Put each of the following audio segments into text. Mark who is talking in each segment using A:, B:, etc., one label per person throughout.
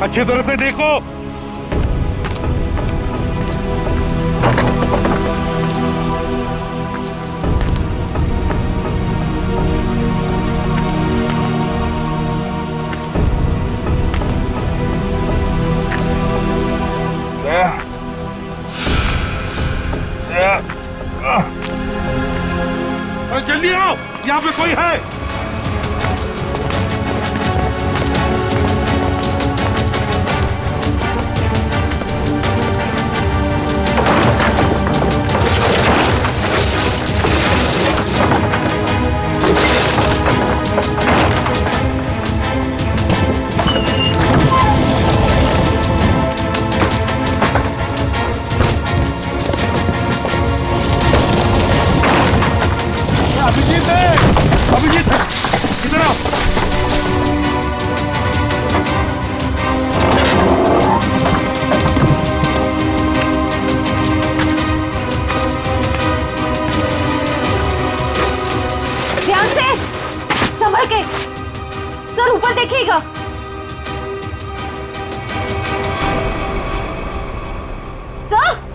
A: अच्छी तरह से देखो। जल्दी आओ, यहाँ पे कोई है। अभिजीत इधर आओ।
B: ध्यान से, संभल के। सर ऊपर देखिएगा। सर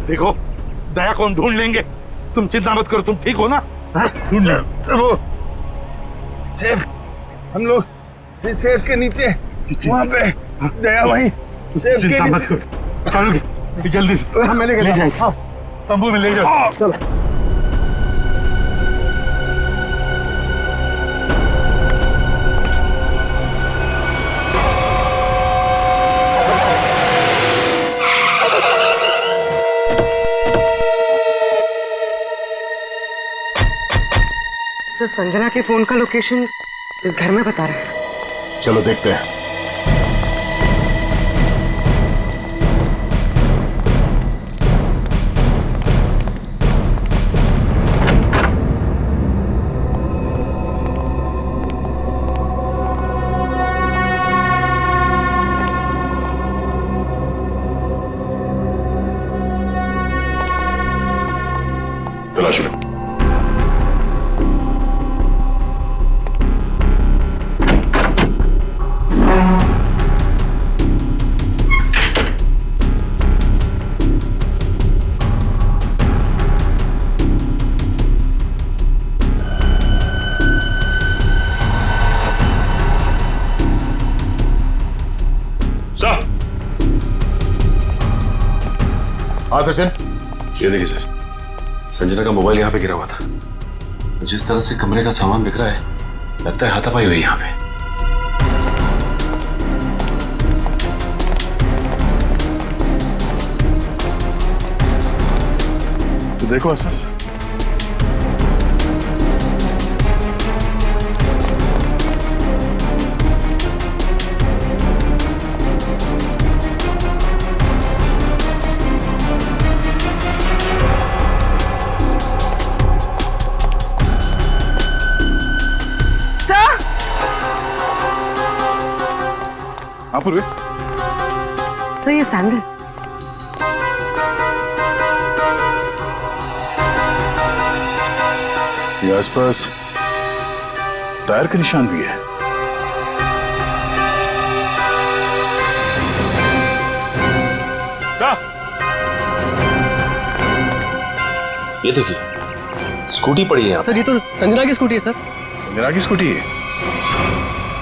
A: देखो, दया कौन ढूंढ लेंगे। तुम चिंता मत करो, तुम ठीक हो ना? ढूंढ वो
C: सेब, हम लोग सेब के नीचे वहाँ पे दया वहीं सेब के
A: चिंता मत
C: नीचे।
A: करो, चलो जल्दी से
C: मैंने
A: ले जाओ, तंबू में ले जाओ। चलो
D: सर, संजना के फोन का लोकेशन इस घर में बता रहा है।
E: चलो देखते हैं। तलाश लो। हाँ सचिन,
F: ये देखिए सर, संजना का मोबाइल यहाँ पे गिरा हुआ था। जिस तरह से कमरे का सामान बिखरा है, लगता है हाथापाई हुई यहाँ पे।
E: तो देखो आसपास। हाँ पूर्वी,
D: तो ये सैंडल
E: ये आसपास टायर के निशान भी है।
F: ये देखिए, स्कूटी पड़ी है यहाँ।
G: सर, ये तो संजना की स्कूटी है सर।
E: संजना की स्कूटी है।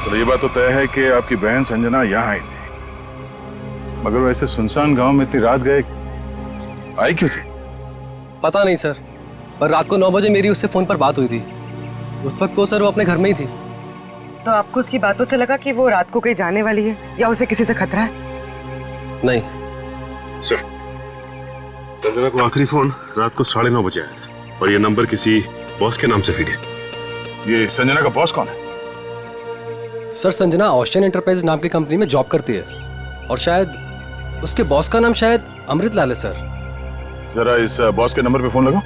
E: चलो ये बात तो तय है कि आपकी बहन संजना यहाँ आई थी, मगर वैसे सुनसान गांव में इतनी रात गए आई क्यों थी?
G: पता नहीं सर, पर रात को 9 बजे मेरी उससे फोन पर बात हुई थी। उस वक्त तो सर वो अपने घर में ही थी।
D: तो आपको उसकी बातों से लगा कि वो रात को कहीं जाने वाली है या उसे किसी से खतरा है?
G: नहीं
F: सर, संजना को आखिरी फोन रात को 9:30 बजे आया था और ये नंबर किसी बॉस के नाम से फीड है।
E: ये संजना का बॉस कौन है?
G: सर, संजना ऑस्टिन एंटरप्राइज नाम की कंपनी में जॉब करती है और शायद उसके बॉस का नाम शायद अमृत लाल है सर।
E: जरा इस बॉस के नंबर पे फोन लगाओ।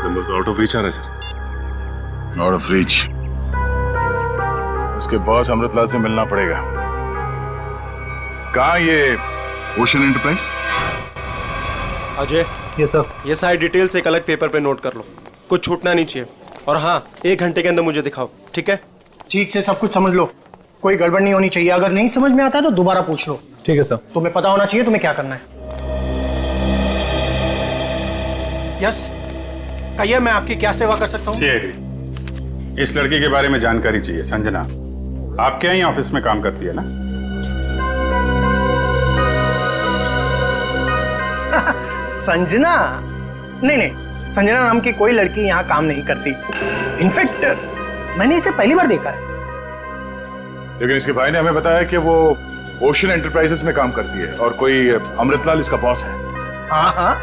F: नंबर तो आउट ऑफ रीच आ रहा है सर।
E: Out of reach. उसके बॉस अमृतलाल से मिलना पड़ेगा। कहाँ ये ओशन एंटरप्राइज?
H: अजय,
I: ये सर।
H: ये सारी डिटेल्स एक अलग पेपर पे नोट कर लो, कुछ छूटना नहीं चाहिए। और हाँ, 1 घंटे के अंदर मुझे दिखाओ, ठीक है?
I: ठीक से सब कुछ समझ लो, कोई गड़बड़ नहीं होनी चाहिए। अगर नहीं समझ में आता है तो दोबारा पूछ लो।
G: ठीक है सर।
I: तुम्हें पता होना चाहिए तुम्हें क्या करना है। यस, कहिए मैं आपकी क्या सेवा कर सकता हूँ?
E: सीआईडी, इस लड़की के बारे में जानकारी चाहिए। संजना आपके यहाँ ऑफिस में काम करती है ना?
I: संजना? नहीं, संजना नाम की कोई लड़की यहाँ काम नहीं करती। इनफैक्ट मैंने इसे पहली बार देखा है।
E: लेकिन इसके भाई ने हमें बताया कि वो ओशन एंटरप्राइजेस में काम करती है और कोई अमृतलाल इसका बॉस है।
I: हाँ,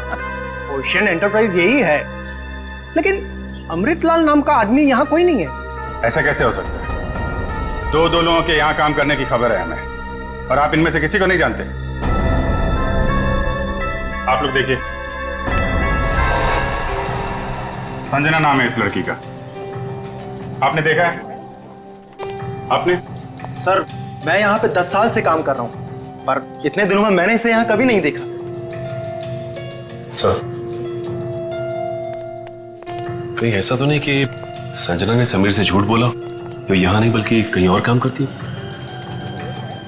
I: ओशन एंटरप्राइज यही है, लेकिन अमृतलाल नाम का आदमी यहाँ कोई नहीं है।
E: ऐसा कैसे हो सकता है? दो लोगों के यहाँ काम करने की खबर है हमें, और आप इनमें से किसी को नहीं जानते। आप लोग देखिए, संजना नाम है इस लड़की का। आपने देखा है? आपने?
H: सर, मैं यहाँ पे 10 साल से काम कर रहा हूँ, पर इतने दिनों में मैंने इसे यहाँ कभी नहीं देखा।
F: सर, कहीं ऐसा तो नहीं कि संजना ने समीर से झूठ बोला, तो यहाँ नहीं बल्कि कहीं और काम करती है?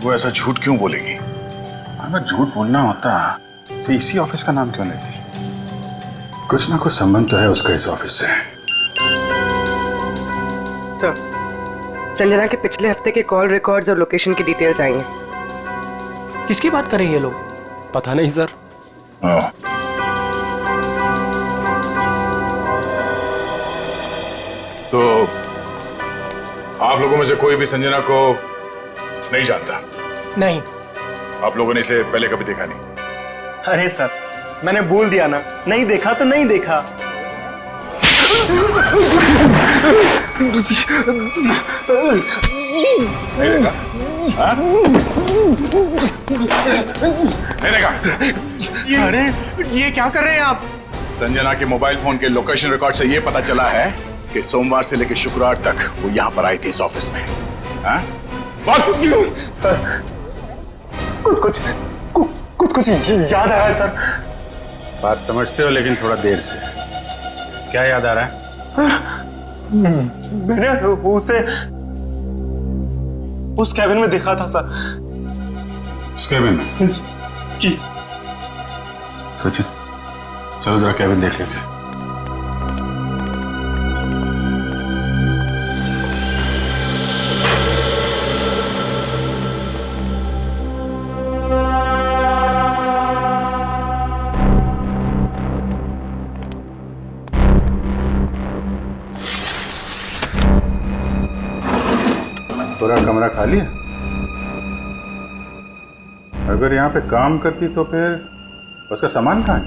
E: वो ऐसा झूठ क्यों बोलेगी? अगर झूठ बोलना होता तो इसी ऑफिस का नाम क्यों लेती? कुछ ना कुछ संबंध तो है उसका इस ऑफिस से।
D: सर, संजना के पिछले हफ्ते के कॉल रिकॉर्ड्स और लोकेशन की डिटेल्स आई हैं।
I: किसकी बात कर रहे हैं ये लोग?
H: पता नहीं सर।
E: तो आप लोगों में से कोई भी संजना को नहीं जानता?
I: नहीं।
E: आप लोगों ने इसे पहले कभी देखा नहीं?
H: अरे सर, मैंने बोल दिया ना, नहीं देखा तो नहीं देखा।
E: नहीं देखा? हाँ? नहीं देखा?
I: अरे ये क्या कर रहे हैं आप?
E: संजना के मोबाइल फोन के लोकेशन रिकॉर्ड से ये पता चला है कि सोमवार से लेकर शुक्रवार तक वो यहाँ पर आई थी इस ऑफिस में। हाँ?
H: सर, कुछ याद आ रहा है सर।
E: बात समझते हो, लेकिन थोड़ा देर से। क्या याद आ रहा है?
H: मैंने उसे उस कैबिन में देखा था सर।
E: उस कैबिन में?
H: जी।
E: सचिन, चलो जरा कैबिन देख लेते हैं। पूरा कमरा खाली है? अगर यहाँ पे काम करती तो फिर उसका सामान कहाँ है?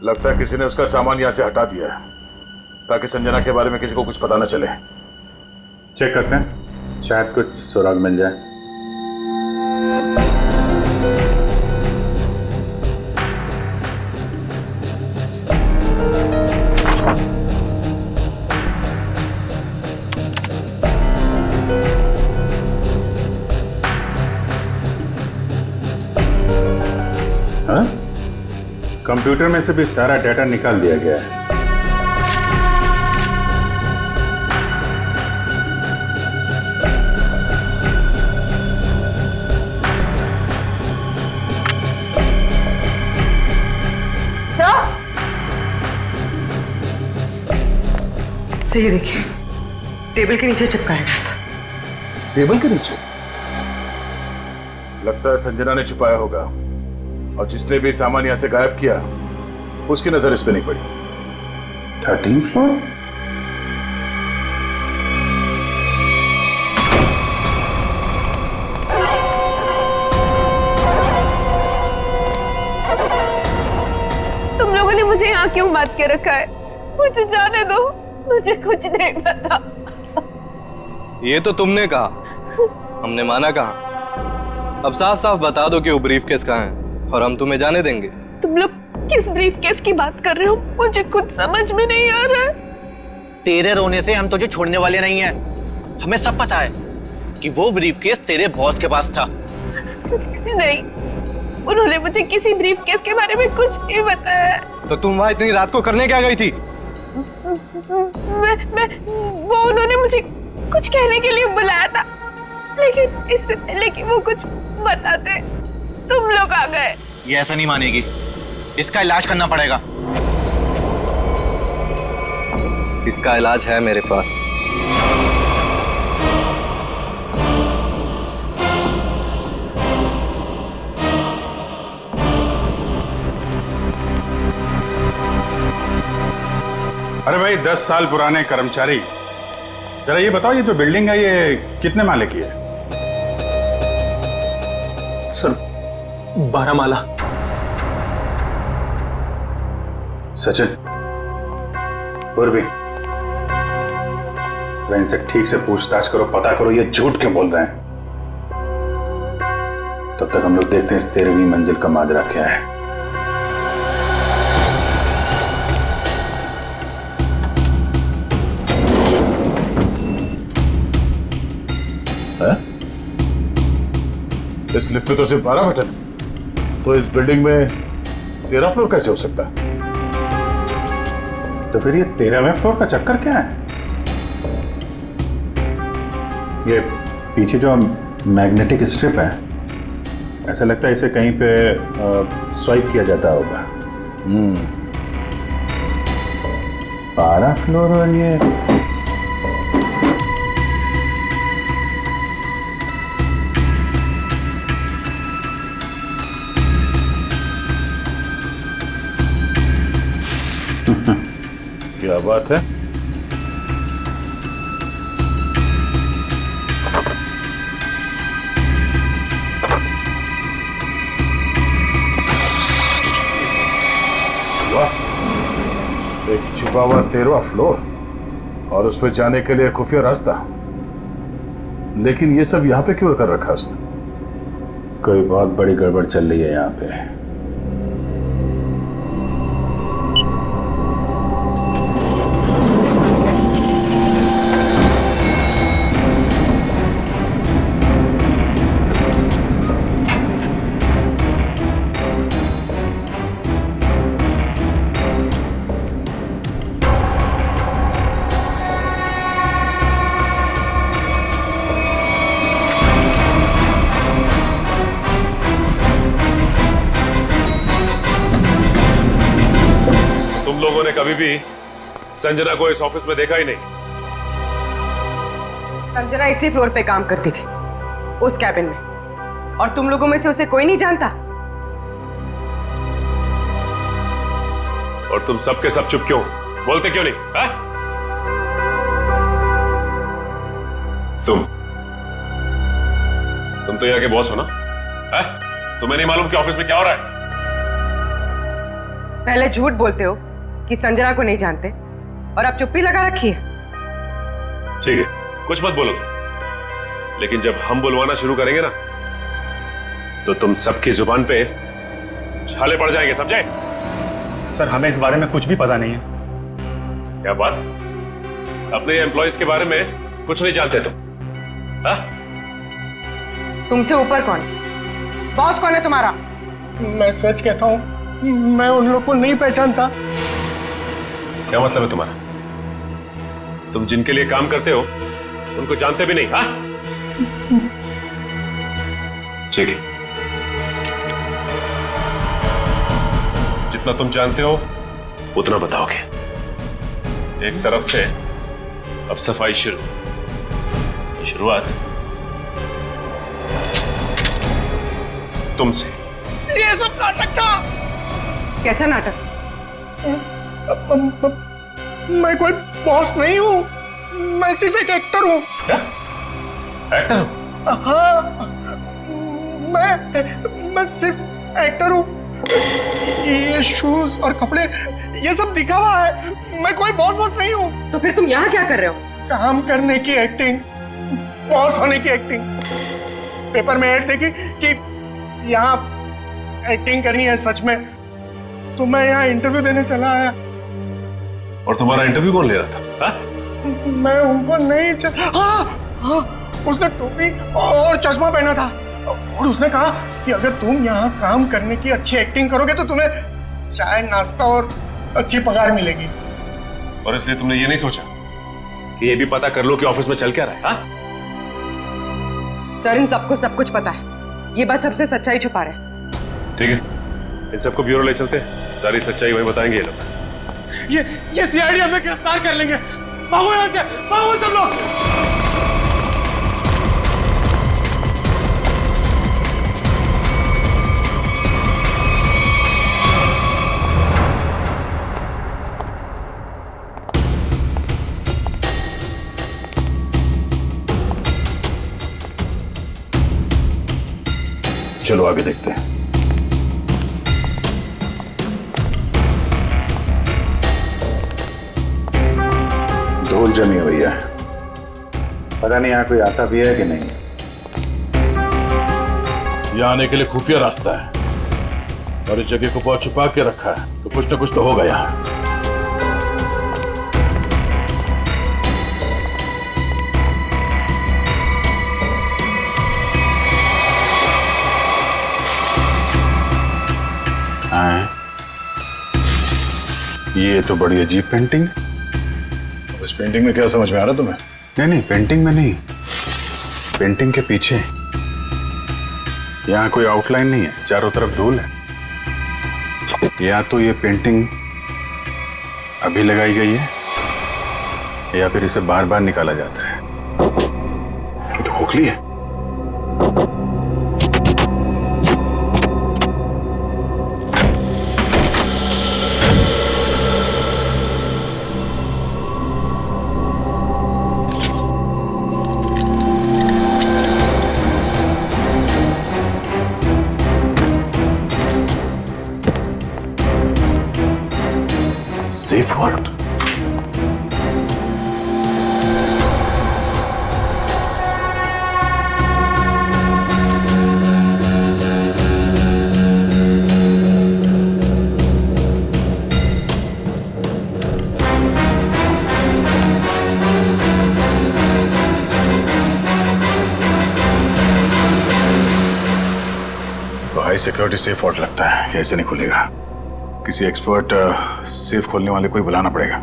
E: लगता है किसी ने उसका सामान यहाँ से हटा दिया है ताकि संजना के बारे में किसी को कुछ पता न चले। चेक करते हैं, शायद कुछ सुराग मिल जाए। हाँ? कंप्यूटर में से भी सारा डाटा निकाल दिया गया है।
D: सही देखिए, टेबल के नीचे चिपकाया गया था।
E: टेबल के नीचे? लगता है संजना ने छुपाया होगा, और जिसने भी सामान यहां से गायब किया उसकी नजर इस पे नहीं पड़ी। 13th floor?
B: तुम लोगों ने मुझे यहाँ क्यों बात के रखा है? मुझे जाने दो, मुझे कुछ नहीं पता।
J: ये तो तुमने कहा, हमने माना कहा। अब साफ साफ बता दो कि वो ब्रीफकेस कहाँ है और हम तुम्हें जाने देंगे।
B: तुम लोग किस ब्रीफकेस की बात कर रहे हो? मुझे कुछ समझ में नहीं आ रहा है।
K: तेरे रोने से हम तुझे छोड़ने वाले नहीं हैं। हमें सब पता है कि वो ब्रीफकेस तेरे बॉस के पास था।
B: नहीं, उन्होंने मुझे किसी ब्रीफकेस के बारे में कुछ नहीं बताया।
J: तो तुम वहां इतनी रात को करने क्या गई थी?
B: मैं वो उन्होंने मुझे कुछ कहने के लिए बुलाया था, लेकिन इससे पहले कि वो कुछ बताते तुम लोग आ गए।
K: ये ऐसा नहीं मानेगी, इसका इलाज करना पड़ेगा।
J: इसका इलाज है मेरे पास।
E: अरे भाई 10 साल पुराने कर्मचारी, जरा ये बताओ, ये जो बिल्डिंग है ये कितने माले की है?
H: सर 12 माला।
E: सचिन, पूर्वी, जरा इनसे ठीक से पूछताछ करो, पता करो ये झूठ क्यों बोल रहे हैं। तब तक हम लोग देखते हैं इस 13वीं मंजिल का माजरा क्या है। इस लिफ्ट में तो सिर्फ 12 बटन, तो इस बिल्डिंग में 13 फ्लोर कैसे हो सकता है? तो फिर ये 13वें फ्लोर का चक्कर क्या है? ये पीछे जो मैग्नेटिक स्ट्रिप है, ऐसा लगता है इसे कहीं पे स्वाइप किया जाता होगा। 12 फ्लोर और ये क्या बात है? वाह, एक छुपा हुआ 13वां फ्लोर और उस पर जाने के लिए खुफिया रास्ता। लेकिन ये सब यहाँ पे क्यों कर रखा उसने? कोई बहुत बड़ी गड़बड़ चल रही है यहाँ पे।
F: लोगों ने कभी भी संजना को इस ऑफिस में देखा ही नहीं।
D: संजना इसी फ्लोर पे काम करती थी, उस कैबिन में, और तुम लोगों में से उसे कोई नहीं जानता।
F: और तुम सब के सब चुप क्यों, बोलते क्यों नहीं? हा? तुम तो यहाँ के बॉस हो ना? हा? तुम्हें नहीं मालूम कि ऑफिस में क्या हो रहा है?
D: पहले झूठ बोलते हो कि संजना को नहीं जानते, और अब चुप्पी लगा रखी है।
F: ठीक है, कुछ मत बोलो तुम, लेकिन जब हम बुलवाना शुरू करेंगे ना, तो तुम सबकी जुबान पे छाले पड़ जाएंगे, समझे?
L: सर हमें इस बारे में कुछ भी पता नहीं है।
F: क्या बात? अपने एम्प्लॉयज के बारे में कुछ नहीं जानते तुम? हाँ?
D: तुमसे ऊपर कौन? बॉस कौन है तुम्हारा?
I: मैं सच कहता हूँ, मैं उन लोग को नहीं पहचानता।
F: क्या मतलब है तुम्हारा? तुम जिनके लिए काम करते हो उनको जानते भी नहीं? हाँ? ठीक है, जितना तुम जानते हो उतना बताओगे। एक तरफ से अब सफाई शुरुआत तुमसे।
I: ये सब नाटक था।
D: कैसा नाटक?
I: मैं कोई बॉस नहीं हूँ, मैं सिर्फ एक एक्टर हूँ।
F: क्या? एक्टर हो?
I: हाँ, मैं सिर्फ एक्टर हूँ। ये शूज और कपड़े ये सब दिखावा है, मैं कोई बॉस नहीं हूँ।
D: तो फिर तुम यहाँ क्या कर रहे हो?
I: काम करने की एक्टिंग, बॉस होने की एक्टिंग। पेपर में ऐड देखी कि यहाँ एक्टिंग करनी है सच में, तो मैं यहाँ इंटरव्यू देने चला आया।
F: और तुम्हारा इंटरव्यू कौन ले रहा था? हा?
I: मैं उनको नहीं हाँ, उसने टोपी और चश्मा पहना था, और उसने कहा कि अगर तुम यहाँ काम करने की अच्छी एक्टिंग करोगे तो तुम्हें चाय नाश्ता और अच्छी पगार मिलेगी।
F: और इसलिए तुमने ये नहीं सोचा कि ये भी पता कर लो कि ऑफिस में चल क्या रहा है? हाँ?
D: सर इन सबको सब कुछ पता है, ये बस सबसे सच्चाई छुपा रहे हैं।
F: ठीक है, इन सबको ब्यूरो ले चलते हैं, सारी सच्चाई वही बताएंगे ये लोग।
I: ये सीआईडी हमें गिरफ्तार कर लेंगे। भागो यहाँ से, भागो सब लोग।
E: चलो आगे देखते हैं। धूल जमी हुई है, पता नहीं यहाँ कोई आता भी है कि नहीं। यहाँ आने के लिए खुफिया रास्ता है और इस जगह को बहुत छुपा के रखा है, तो कुछ ना कुछ तो होगा यहाँ। ये तो बड़ी अजीब पेंटिंग। अब इस पेंटिंग में क्या समझ में आ रहा तुम्हें? नहीं, पेंटिंग में नहीं, पेंटिंग के पीछे। यहाँ कोई आउटलाइन नहीं है, चारों तरफ धूल है। या तो ये पेंटिंग अभी लगाई गई है या फिर इसे बार बार निकाला जाता है। ये तो खोखली है। Safe word. तो हाई सिक्योरिटी सेफ वर्ड लगता है कि ऐसे नहीं खुलेगा। किसी एक्सपर्ट सेफ खोलने वाले को ही बुलाना पड़ेगा।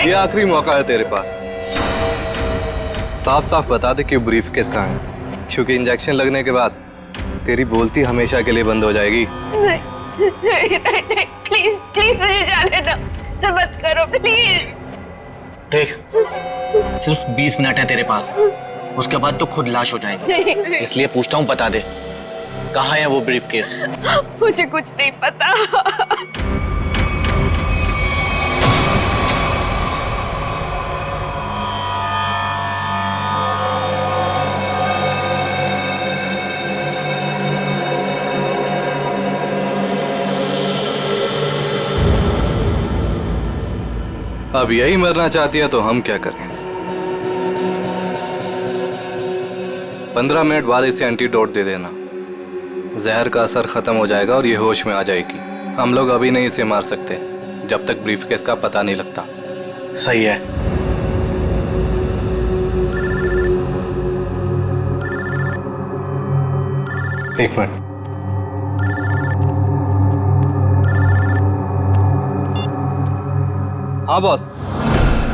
J: ये आखिरी मौका है तेरे पास, साफ साफ बता दे कि ब्रीफकेस कहाँ है, क्योंकि इंजेक्शन लगने के बाद तेरी बोलती हमेशा के लिए बंद हो जाएगी।
B: नहीं, प्लीज प्लीज मुझे जाने दो, ऐसा मत करो प्लीज।
K: देख, सिर्फ 20 मिनट है तेरे पास, उसके बाद तो खुद लाश हो जाएगी। इसलिए पूछता हूँ, बता दे कहाँ है वो ब्रीफकेस?
B: मुझे कुछ नहीं पता।
J: अब यही मरना चाहती है तो हम क्या करें? 15 मिनट बाद इसे एंटीडोट दे देना, जहर का असर खत्म हो जाएगा और ये होश में आ जाएगी। हम लोग अभी नहीं इसे मार सकते जब तक ब्रीफकेस का पता नहीं लगता।
K: सही है।
J: एक मिनट। हाँ बॉस,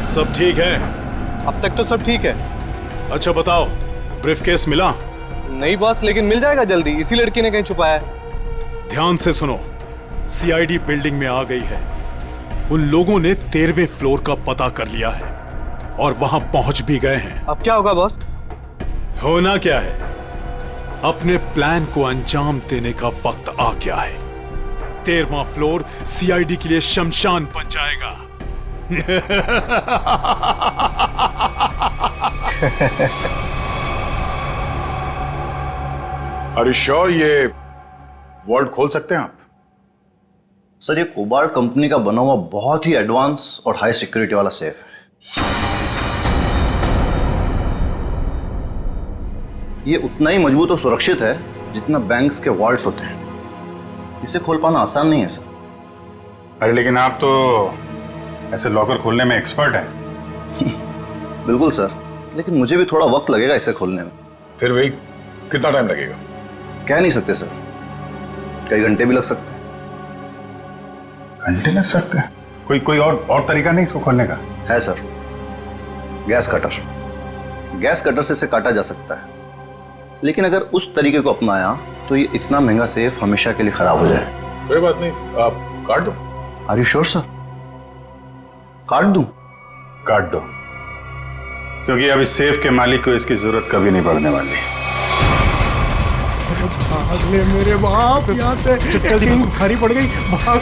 E: सब ठीक है?
J: अब तक तो सब ठीक है।
E: अच्छा बताओ, ब्रीफकेस मिला?
J: नहीं बॉस, लेकिन मिल जाएगा जल्दी, इसी लड़की ने कहीं छुपाया है।
E: ध्यान से सुनो, सीआईडी बिल्डिंग में आ गई है। उन लोगों ने 13वें फ्लोर का पता कर लिया है और वहां पहुंच भी गए हैं।
J: अब क्या होगा बॉस?
E: होना क्या है, अपने प्लान को अंजाम देने का वक्त आ गया है। 13वां फ्लोर सीआईडी के लिए शमशान बन जाएगा। अरे श्योर, ये वर्ल्ड खोल सकते हैं आप?
K: सर, ये कोबार्ड कंपनी का बना हुआ बहुत ही एडवांस और हाई सिक्योरिटी वाला सेफ है।
M: ये उतना ही मजबूत और सुरक्षित है जितना बैंक्स के वॉल्ट्स होते हैं। इसे खोल पाना आसान नहीं है सर।
E: अरे लेकिन आप तो ऐसे लॉकर खोलने में एक्सपर्ट हैं।
M: बिल्कुल सर, लेकिन मुझे भी थोड़ा वक्त लगेगा इसे खोलने में।
C: फिर भाई कितना टाइम लगेगा?
M: कह नहीं सकते सर, कई घंटे भी लग सकते हैं।
E: घंटे लग सकते हैं? कोई और तरीका नहीं इसको खोलने का?
M: है sir, gas cutter. Gas cutter से इसे काटा जा सकता है, लेकिन अगर उस तरीके को अपनाया तो ये इतना महंगा सेफ हमेशा के लिए खराब हो जाए।
C: कोई बात नहीं, आप काट दो।
M: Are you sure sir? काट दूं?
E: काट दो, क्योंकि अब इस सेफ के मालिक को इसकी जरूरत कभी नहीं पड़ने वाली।
I: भाग ले मेरे बाप, यहाँ से एक्टिंग भारी पड़ गई, भाग।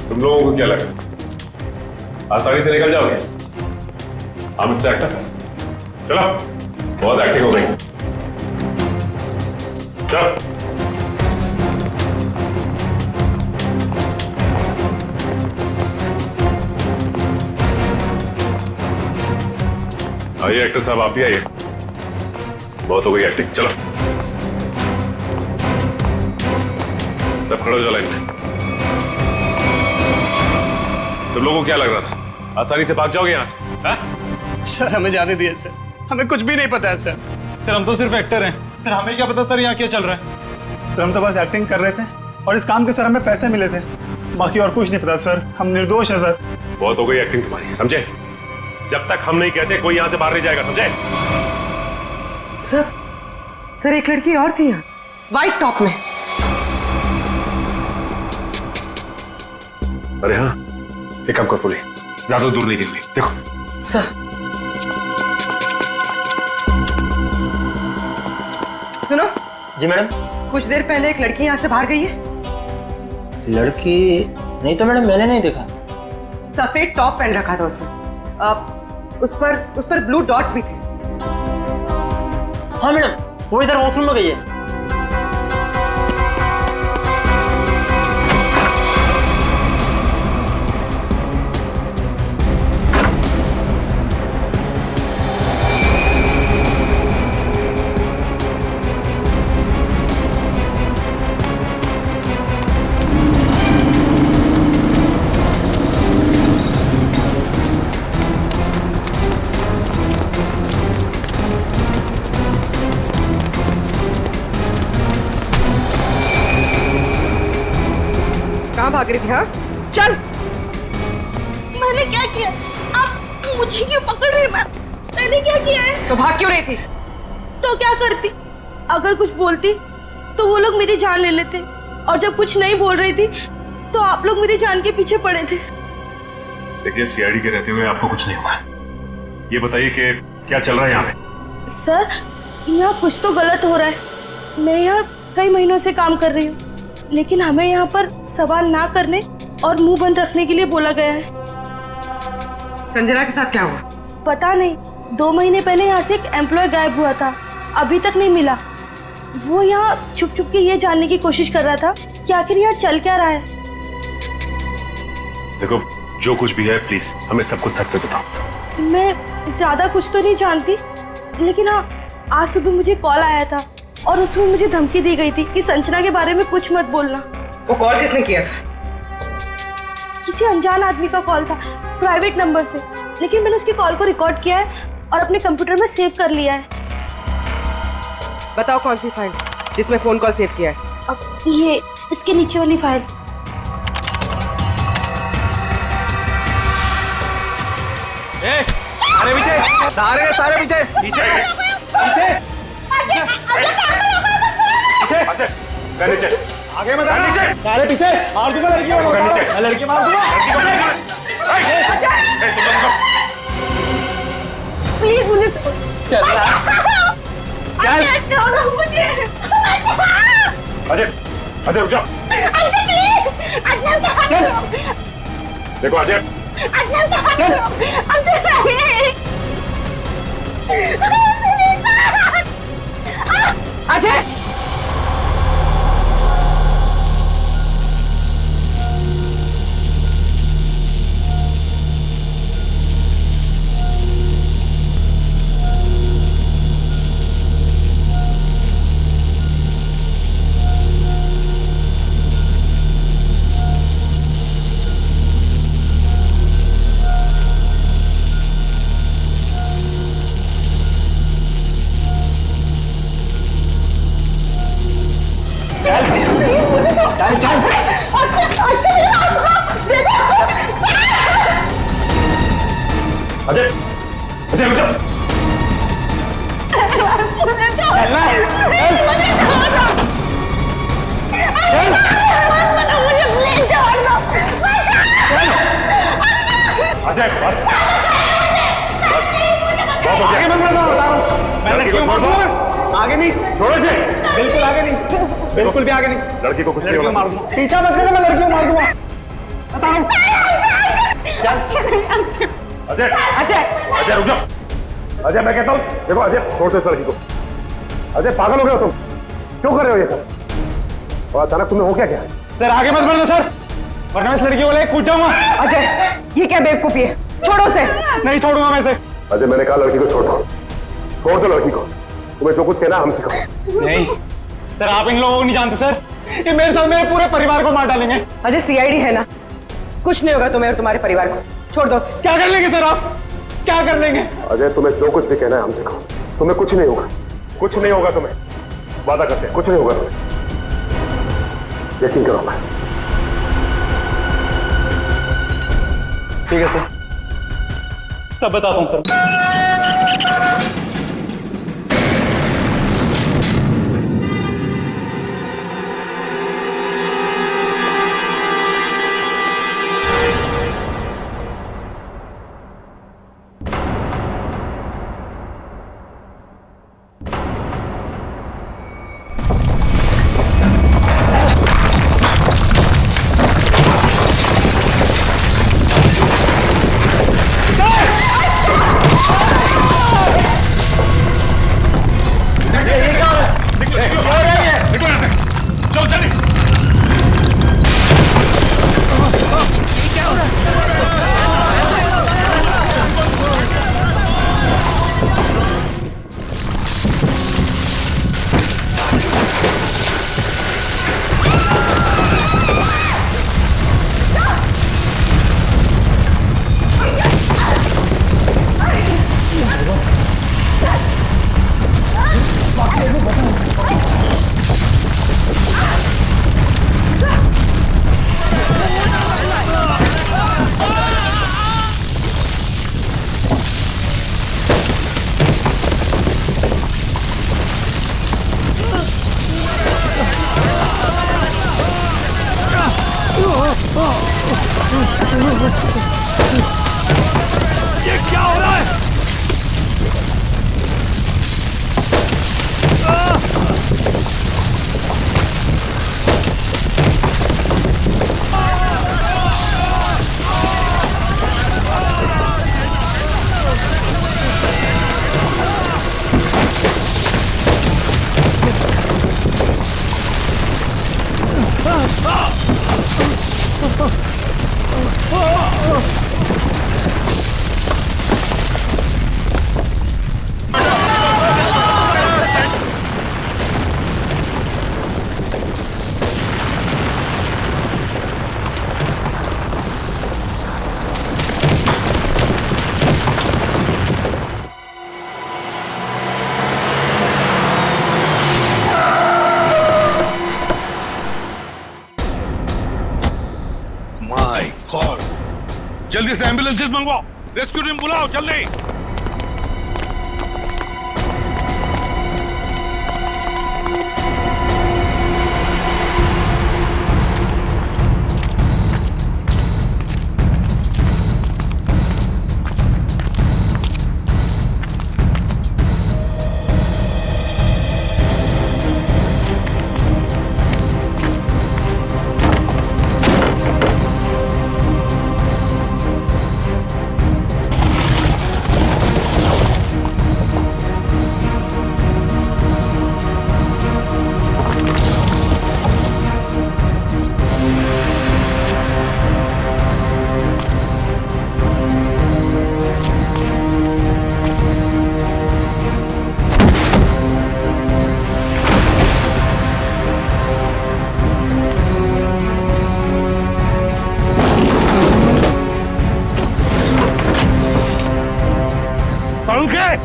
F: तुम लोगों को क्या लगा आसानी से निकल जाओगे? हम मिस्टर एक्टर, चलो, बहुत एक्टिंग हो गई, चलो। आइए एक्टर साहब, आप भी आइए, बहुत हो गई एक्टिंग, चलो सब खड़े हो जाओ लाइन में। तुम लोगों को क्या लग रहा था आसानी से भाग जाओगे यहाँ से? हा?
H: सर हमें जाने दिए सर, हमें कुछ भी नहीं पता है सर।
L: सर हम तो सिर्फ एक्टर हैं, सर हमें क्या पता सर यहाँ क्या चल रहा है। सर हम तो बस एक्टिंग कर रहे थे और इस काम के सर हमें पैसे मिले थे, बाकी और कुछ नहीं पता सर, हम निर्दोष हैं सर।
F: बहुत हो गई एक्टिंग तुम्हारी, समझे? जब तक हम नहीं कहते कोई यहाँ से बाहर नहीं जाएगा, समझे?
D: सर एक लड़की और थी यहाँ, व्हाइट टॉप में।
F: अरे हाँ, एक काम कर पूरी, ज्यादा दूर नहीं गिरनी, देखो।
D: सर सुनो।
K: जी मैडम।
D: कुछ देर पहले एक लड़की यहाँ से बाहर गई है।
K: लड़की नहीं तो मैडम, मैंने नहीं देखा।
D: सफेद टॉप पहन रखा था उसने, उस पर ब्लू डॉट्स भी थे।
K: हाँ मैडम, वो इधर वॉशरूम में गई है।
D: कहाँ भाग रही थी? हाँ चल।
B: मैंने क्या किया? आप मुझे क्यों पकड़ रहे हैं? मैंने क्या किया है?
D: तो भाग क्यों रही थी?
B: तो क्या करती? अगर कुछ बोलती तो वो लोग मेरी जान ले लेते, और जब कुछ नहीं बोल रही थी तो आप लोग मेरी जान के पीछे पड़े थे।
F: देखिए सीआईडी के रहते हुए आपको कुछ नहीं होगा। ये बताइए कि क्या चल रहा है यहाँ पे?
B: सर यहाँ कुछ तो गलत हो रहा है। मैं यहाँ कई महीनों से काम कर रही हूँ, लेकिन हमें यहाँ पर सवाल ना करने और मुंह बंद रखने के लिए बोला गया है।
D: संजना के साथ क्या हुआ?
B: पता नहीं, 2 महीने पहले यहाँ से एक एम्प्लॉय गायब हुआ था, अभी तक नहीं मिला। वो यहाँ छुप छुप के ये जानने की कोशिश कर रहा था कि आखिर यहाँ चल क्या रहा है।
F: देखो जो कुछ भी है प्लीज हमें सब कुछ सच से बताओ।
B: मैं ज्यादा कुछ तो नहीं जानती, लेकिन हाँ आज सुबह मुझे कॉल आया था और उसमें मुझे धमकी दी गई थी कि संजना के बारे में कुछ मत बोलना।
D: वो कॉल किसने किया?
B: किसी अनजान आदमी का कॉल था, प्राइवेट नंबर से, लेकिन मैंने उसकी कॉल को रिकॉर्ड किया है और अपने कंप्यूटर में सेव कर लिया है।
D: बताओ कौन सी फाइल जिसमें फोन कॉल सेव किया है?
B: अब ये इसके नीचे वाली फाइल।
L: अरे पीछे, सारे पीछे पीछे
F: नीचे
L: आगे मत आना, नीचे सारे पीछे मार दूंगा लड़की को, नीचे लड़की मार दूंगा।
B: प्लीज मुझे
L: चल
F: अजय अजय रुक जाओ। देखो अजय
D: अजय
I: चल
F: अजय अजय रुक जा। अजय
I: आगे मत बढ़ो, बता रहा हूं। मैं लड़की को मार दूंगा। आगे नहीं, बिल्कुल आगे नहीं, बिल्कुल भी आगे नहीं।
F: लड़की को कुछ नहीं
I: लड़की को मार दूंगा। पीछा मत करना, मैं लड़की को मार दूंगा। बता रहा हूं।
F: अजय
D: अजय
F: अजय रुक जाओ। अजय मैं कहता हूँ, देखो अजय छोड़ दो इस लड़की को। अजय पागल हो गए हो तुम? क्यों कर रहे हो ये सब? और अचानक तुम्हें हो क्या क्या?
I: सर आगे मत बढ़ो सर, वरना इस लड़की को लेकर कूद जाऊंगा।
D: अजय ये क्या बेवकूफी है, छोड़ो उसे।
I: नहीं छोड़ूंगा मैं इसे।
F: अजय मैंने कहा लड़की को छोड़ दो, छोड़ दो लड़की को। तुम्हें जो कुछ कहना हमसे कहो।
I: नहीं सर, आप इन लोगों को नहीं जानते सर, ये मेरे साथ मेरे पूरे परिवार को मार डालेंगे।
D: अजय सीआईडी है ना, कुछ नहीं होगा तुम्हें और तुम्हारे परिवार को, छोड़ दो।
I: क्या कर लेंगे सर आप, क्या कर लेंगे?
F: अजय तुम्हें जो कुछ भी कहना है हमसे कहो, तुम्हें कुछ नहीं होगा, कुछ नहीं होगा तुम्हें, वादा करते हैं कुछ नहीं होगा तुम्हें, यकीन करो। मैं
I: ठीक है सर, सब बताता हूँ सर।
A: जल्दी से एम्बुलेंसेस मंगवाओ, रेस्क्यू टीम बुलाओ जल्दी।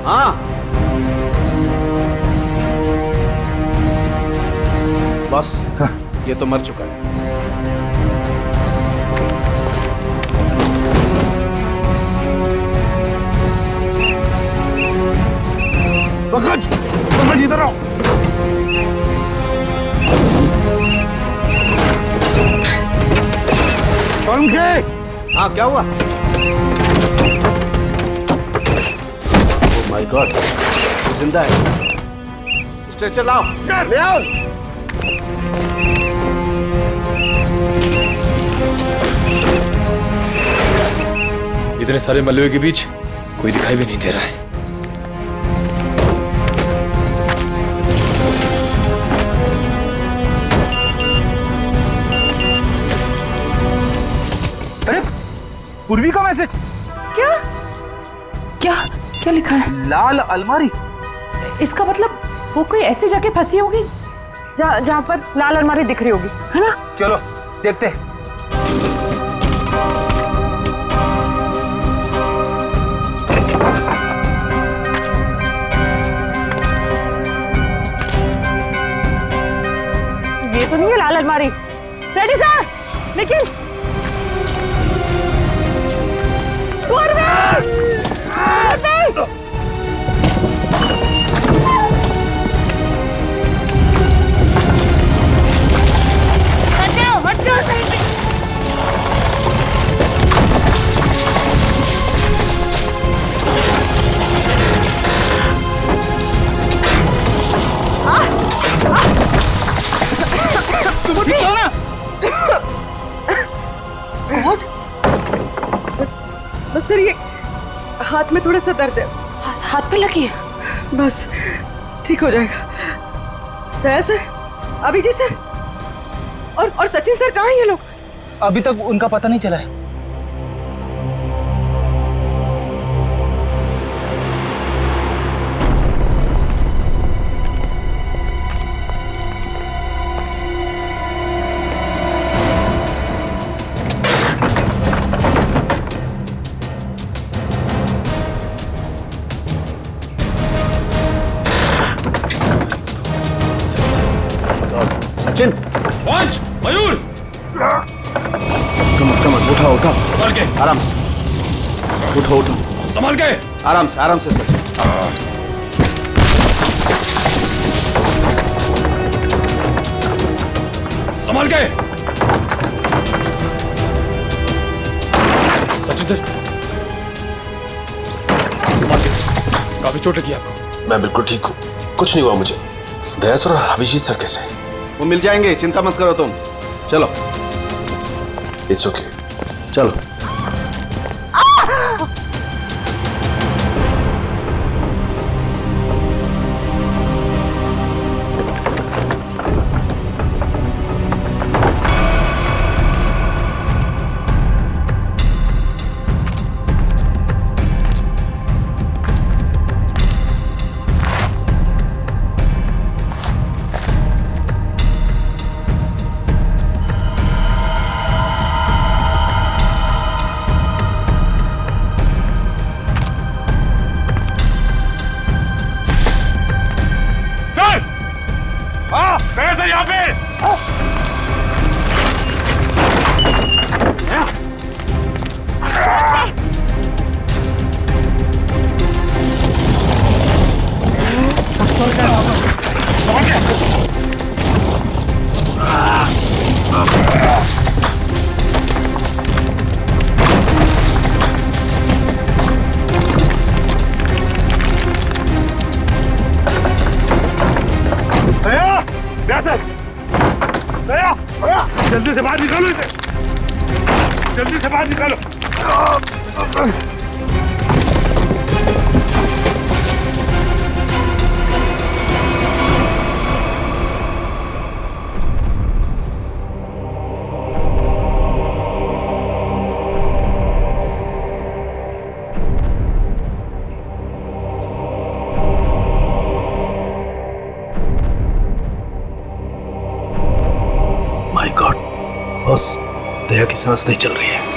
C: हाँ
M: बस
N: ये तो मर चुका है।
A: पंकज इधर आओ।
N: हाँ क्या हुआ? ओह माय गॉड, जिंदा है। स्ट्रेचर लाओ, ले आओ।
G: इतने सारे मलबे के बीच कोई दिखाई भी नहीं दे रहा है।
L: अरे पूर्वी का मैसेज।
O: क्या क्या क्या लिखा है?
L: लाल अलमारी।
O: इसका मतलब वो कोई ऐसी जगह फंसी होगी जहाँ पर लाल अलमारी दिख रही होगी, है ना?
L: चलो देखते हैं।
O: ये तो नहीं है लाल अलमारी। रेडी सर, लेकिन
D: बस सर, ये हाथ में थोड़ा सा दर्द है।
O: हाथ पे लगी है?
D: बस ठीक हो जाएगा। दया सर, अभिजी सर और सचिन सर कहाँ हैं ये लोग?
L: अभी तक उनका पता नहीं चला है।
N: सचिन,
G: पंच, मयूर,
N: कम उठाओ
G: संभाल के,
N: आराम से उठो
G: संभाल के,
N: आराम से सचिन।
G: संभाल के। सचिन सर, संभाल के, काफी चोट लगी आपको।
F: मैं बिल्कुल ठीक हूँ, कुछ नहीं हुआ मुझे। दया सर और अभिजीत सर कैसे?
N: वो मिल जाएंगे, चिंता मत करो तुम। चलो।
F: It's okay.
N: चलो।
A: यहाँ पे जल्दी से बाहर निकालो इसे, जल्दी से बाहर निकालो।
N: माय गॉड बॉस, दया की सांस नहीं चल रही है।